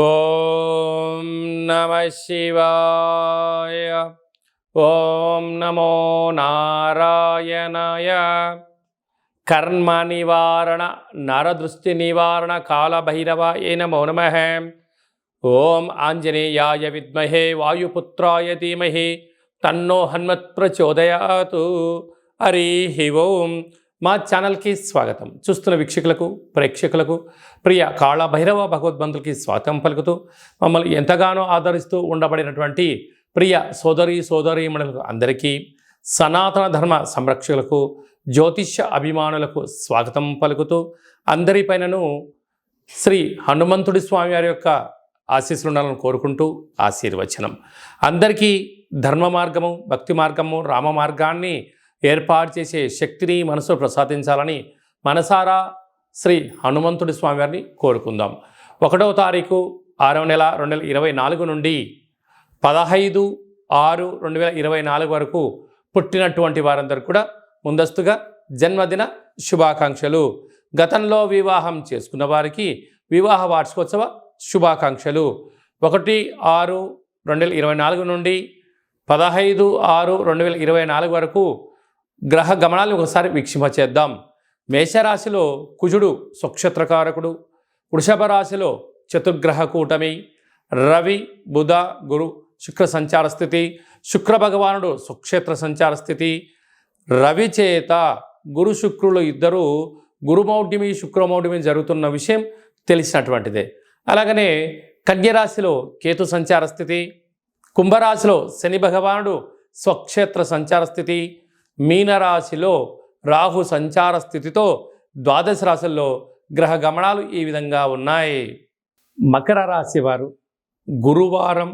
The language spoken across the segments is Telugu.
ఓం నమ శివాయ. ఓం నమో నారాయణాయ. కర్మ నివారణ నరదృష్టి నివారణ కాళభైరవాయ నమో నమః. ఓం ఆంజనేయాయ విద్మహే వాయుపుత్రాయ ధీమహి తన్నో హనుమత్ ప్రచోదయాతు. హరి ఓం. మా ఛానల్కి స్వాగతం. చూస్తున్న వీక్షకులకు ప్రేక్షకులకు ప్రియ కాళభైరవ భగవద్బంధులకి స్వాగతం పలుకుతూ మమ్మల్ని ఎంతగానో ఆదరిస్తూ ఉండబడినటువంటి ప్రియ సోదరీమణులకు అందరికీ, సనాతన ధర్మ సంరక్షకులకు, జ్యోతిష్య అభిమానులకు స్వాగతం పలుకుతూ అందరిపైనను శ్రీ హనుమంతుడి స్వామి వారి యొక్క ఆశీస్సులు ఉండాలని కోరుకుంటూ ఆశీర్వచనం. అందరికీ ధర్మ మార్గము, భక్తి మార్గము, రామ మార్గాన్ని ఏర్పాటు చేసే శక్తిని మనసు ప్రసాదించాలని మనసారా శ్రీ హనుమంతుడి స్వామి వారిని కోరుకుందాం. 1వ తారీఖు 6వ నెల 2024 నుండి 15/6/2024 వరకు పుట్టినటువంటి వారందరూ కూడా ముందస్తుగా జన్మదిన శుభాకాంక్షలు. గతంలో వివాహం చేసుకున్న వారికి వివాహ వార్షికోత్సవ శుభాకాంక్షలు. 1/6/2024 నుండి 15/6/2024 వరకు గ్రహ గమనాలను ఒకసారి వీక్షింపచేద్దాం. మేషరాశిలో కుజుడు స్వక్షేత్రకారకుడు, వృషభ రాశిలో చతుర్గ్రహ కూటమి, రవి బుధ గురు శుక్ర సంచార స్థితి, శుక్ర భగవానుడు స్వక్షేత్ర సంచార స్థితి. రవి చేత గురు శుక్రులు ఇద్దరు గురుమౌఢ్యమి శుక్రమౌఢ్యమి జరుగుతున్న విషయం తెలిసినటువంటిదే. అలాగనే కన్యరాశిలో కేతు సంచార స్థితి, కుంభరాశిలో శని భగవానుడు స్వక్షేత్ర సంచార స్థితి, మీనరాశిలో రాహు సంచార స్థితితో ద్వాదశ రాశుల్లో గ్రహ గమనాలు ఈ విధంగా ఉన్నాయి. మకర రాశి వారు గురువారం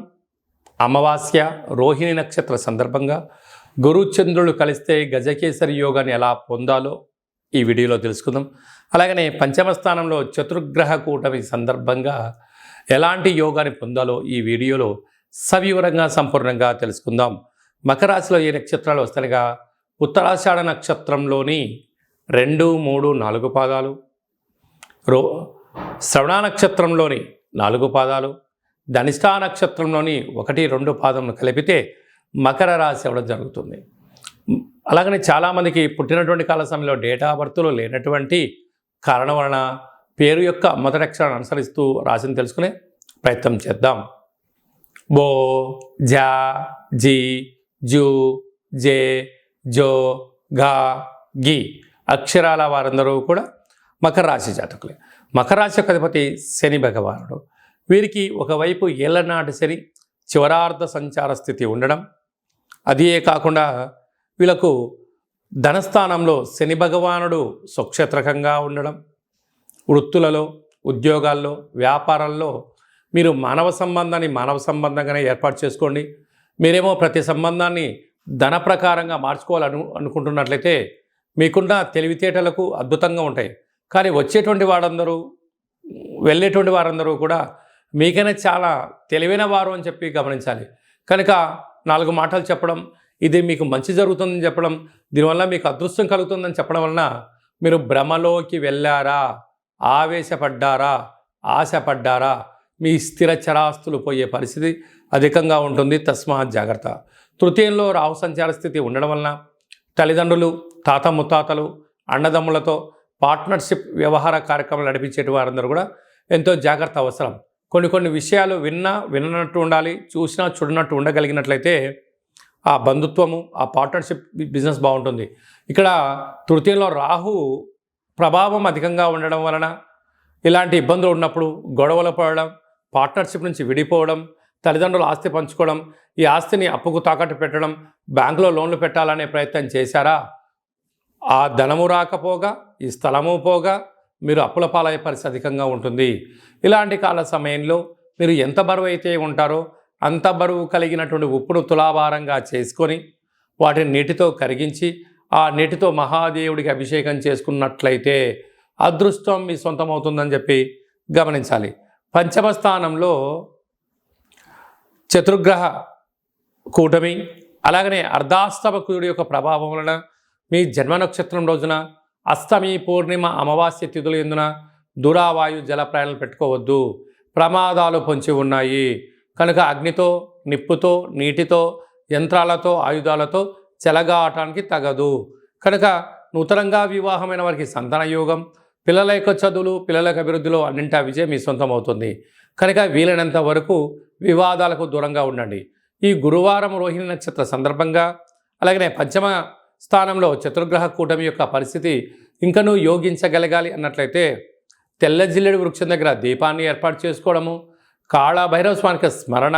అమావాస్య రోహిణి నక్షత్ర సందర్భంగా గురుచంద్రులు కలిస్తే గజకేసరి యోగాన్ని ఎలా పొందాలో ఈ వీడియోలో తెలుసుకుందాం. అలాగనే పంచమ స్థానంలో చతుర్గ్రహ కూటమి సందర్భంగా ఎలాంటి యోగాన్ని పొందాలో ఈ వీడియోలో సవివరంగా సంపూర్ణంగా తెలుసుకుందాం. మకర రాశిలో ఏ నక్షత్రాలు వస్తాయిగా ఉత్తరాషాఢ నక్షత్రంలోని 2, 3, 4 పాదాలు, శ్రవణ నక్షత్రంలోని 4 పాదాలు, ధనిష్టా నక్షత్రంలోని 1, 2 పాదములు కలిపితే మకర రాశి అవ్వడం జరుగుతుంది. అలాగనే చాలామందికి పుట్టినటువంటి కాల సమయంలో డేటా బర్త్లో లేనటువంటి కారణం వలన పేరు యొక్క మొదటి అక్షరాన్ని అనుసరిస్తూ రాశిని తెలుసుకునే ప్రయత్నం చేద్దాం. బో, జా, జీ, జూ, జే, జో, గా, గి అక్షరాల వారందరూ కూడా మకర రాశి జాతకులే. మకర రాశి యొక్క అధిపతి శని భగవానుడు. వీరికి ఒకవైపు ఏళ్లనాటి శని చివరార్ధ సంచార స్థితి ఉండడం, అదే కాకుండా వీళ్ళకు ధనస్థానంలో శని భగవానుడు స్వక్షేత్రకంగా ఉండడం, వృత్తులలో, ఉద్యోగాల్లో, వ్యాపారాల్లో మీరు మానవ సంబంధంగానే ఏర్పాటు చేసుకోండి. మీరేమో ప్రతి సంబంధాన్ని ధన ప్రకారంగా అనుకుంటున్నట్లయితే మీకున్న తెలివితేటలకు అద్భుతంగా ఉంటాయి. కానీ వచ్చేటువంటి వారందరూ, వెళ్ళేటువంటి వారందరూ కూడా మీకైనా చాలా తెలివైన వారు అని చెప్పి గమనించాలి. కనుక 4 మాటలు చెప్పడం, ఇది మీకు మంచి జరుగుతుందని చెప్పడం, దీనివల్ల మీకు అదృష్టం కలుగుతుందని చెప్పడం వలన మీరు భ్రమలోకి వెళ్ళారా, ఆవేశపడ్డారా, ఆశపడ్డారా, మీ స్థిర చరాస్తులు పోయే పరిస్థితి అధికంగా ఉంటుంది. తస్మాత్ జాగ్రత్త. తృతీయంలో రాహు సంచార స్థితి ఉండడం వలన తల్లిదండ్రులు, తాత ముత్తాతలు, అన్నదమ్ములతో పార్ట్నర్షిప్ వ్యవహార కార్యక్రమాలు నడిపించేటి వారందరూ కూడా ఎంతో జాగ్రత్త అవసరం. కొన్ని విషయాలు విన్నట్టు ఉండాలి, చూసినా చూడనట్టు ఉండగలిగినట్లయితే ఆ బంధుత్వము, ఆ పార్ట్నర్షిప్ బిజినెస్ బాగుంటుంది. ఇక్కడ తృతీయంలో రాహు ప్రభావం అధికంగా ఉండడం వలన ఇలాంటి ఇబ్బందులు ఉన్నప్పుడు గొడవలు పడడం, పార్ట్నర్షిప్ నుంచి విడిపోవడం, తల్లిదండ్రులు ఆస్తి పంచుకోవడం, ఈ ఆస్తిని అప్పుకు తాకట్టు పెట్టడం, బ్యాంకులో లోన్లు పెట్టాలనే ప్రయత్నం చేశారా, ఆ ధనము రాకపోగా, ఈ స్థలము పోగా మీరు అప్పుల పాలయ్యే పరిస్థితి అధికంగా ఉంటుంది. ఇలాంటి కాల సమయంలో మీరు ఎంత బరువు అయితే ఉంటారో అంత బరువు కలిగినటువంటి ఉప్పును తులాభారంగా చేసుకొని వాటిని నీటితో కరిగించి ఆ నీటితో మహాదేవుడికి అభిషేకం చేసుకున్నట్లయితే అదృష్టం మీ సొంతం అవుతుందని చెప్పి గమనించాలి. పంచమ స్థానంలో చతుర్గ్రహ కూటమి, అలాగనే అర్ధాష్టమకుడి యొక్క ప్రభావం వలన మీ జన్మ నక్షత్రం రోజున అష్టమి, పూర్ణిమ, అమావాస్య తిథులు ఎందున దూరావాయు జల ప్రయాణాలు పెట్టుకోవద్దు. ప్రమాదాలు పొంచి ఉన్నాయి. కనుక అగ్నితో, నిప్పుతో, నీటితో, యంత్రాలతో, ఆయుధాలతో చెలగాటానికి తగదు. కనుక నూతనంగా వివాహమైన వారికి సంతాన యోగం, పిల్లల యొక్క చదువులు, పిల్లల యొక్క అభివృద్ధిలో అన్నింటా విజయం మీ సొంతం అవుతుంది. కనుక వీలైనంత వరకు వివాదాలకు దూరంగా ఉండండి. ఈ గురువారం రోహిణి నక్షత్ర సందర్భంగా అలాగనే పంచమ స్థానంలో చతుర్గ్రహ కూటమి యొక్క పరిస్థితి ఇంకనూ యోగించగలగాలి అన్నట్లయితే తెల్ల జిల్లేడు వృక్షం దగ్గర దీపాన్ని ఏర్పాటు చేసుకోవడము, కాళభైరవ స్వామికి స్మరణ,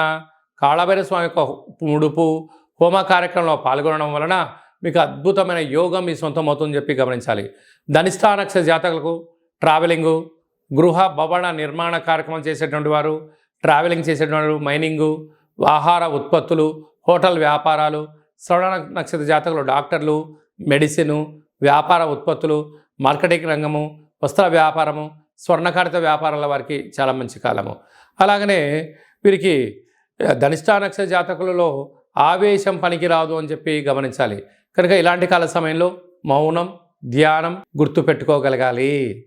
కాళభైరవ స్వామి యొక్క ముడుపు, హోమ కార్యక్రమంలో పాల్గొనడం వలన మీకు అద్భుతమైన యోగం మీ సొంతం అవుతుందని చెప్పి గమనించాలి. ధనిష్ఠా నక్షత్ర జాతకులకు ట్రావెలింగు, గృహ భవన నిర్మాణ కార్యక్రమం చేసేటువంటి వారు, ట్రావెలింగ్ చేసేటువంటి వారు, మైనింగు, ఆహార ఉత్పత్తులు, హోటల్ వ్యాపారాలు, శ్రవణ నక్షత్ర జాతకులు డాక్టర్లు, మెడిసిను, వ్యాపార ఉత్పత్తులు, మార్కెటింగ్ రంగము, వస్త్ర వ్యాపారము, స్వర్ణకారిత వ్యాపారాల వారికి చాలా మంచి కాలము. అలాగనే వీరికి ధనిష్ఠా నక్షత్ర జాతకులలో ఆవేశం పనికిరాదు అని చెప్పి గమనించాలి. కనుక ఇలాంటి కాల సమయంలో మౌనం, ధ్యానం గుర్తుపెట్టుకోగలగాలి.